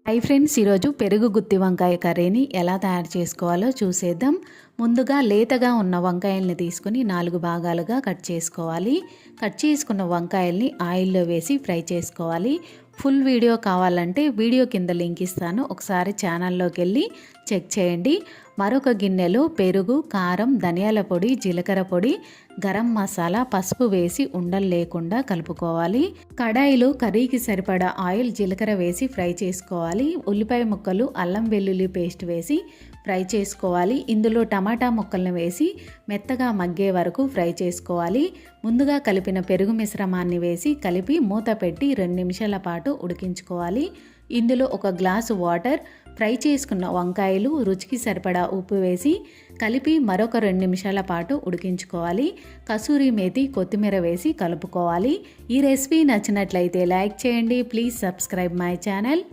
Hi friends, ఈరోజు పెరుగు గుత్తి వంకాయ కర్రీని ఎలా తయారు చేసుకోవాలో చూసేద్దాం. ముందుగా లేతగా ఉన్న వంకాయల్ని తీసుకుని 4 భాగాలుగా కట్ చేసుకోవాలి. కట్ చేసుకున్న వంకాయల్ని ఆయిల్లో వేసి ఫ్రై చేసుకోవాలి. ఫుల్ వీడియో కావాలంటే వీడియో కింద లింక్ ఇస్తాను, ఒకసారి ఛానల్లోకి వెళ్ళి చెక్ చేయండి. మరొక గిన్నెలో పెరుగు, కారం, ధనియాల పొడి, జీలకర్ర పొడి, గరం మసాలా, పసుపు వేసి ఉండలు లేకుండా కలుపుకోవాలి. కడాయిలో కర్రీకి సరిపడా ఆయిల్, జీలకర్ర వేసి ఫ్రై చేసుకోవాలి. ఉల్లిపాయ ముక్కలు, అల్లం వెల్లుల్లి పేస్ట్ వేసి ఫ్రై చేసుకోవాలి. ఇందులో టమాటా ముక్కలను వేసి మెత్తగా మగ్గే వరకు ఫ్రై చేసుకోవాలి. ముందుగా కలిపిన పెరుగు మిశ్రమాన్ని వేసి కలిపి మూత పెట్టి 2 నిమిషాల పాటు ఉడికించుకోవాలి. ఇందులో 1 గ్లాసు వాటర్, ఫ్రై చేసుకున్న వంకాయలు, రుచికి సరిపడా ఉప్పు వేసి కలిపి మరొక 2 నిమిషాల పాటు ఉడికించుకోవాలి. కసూరి మేతి, కొత్తిమీర వేసి కలుపుకోవాలి. ఈ రెసిపీ నచ్చినట్లయితే లైక్ చేయండి. Please subscribe my channel.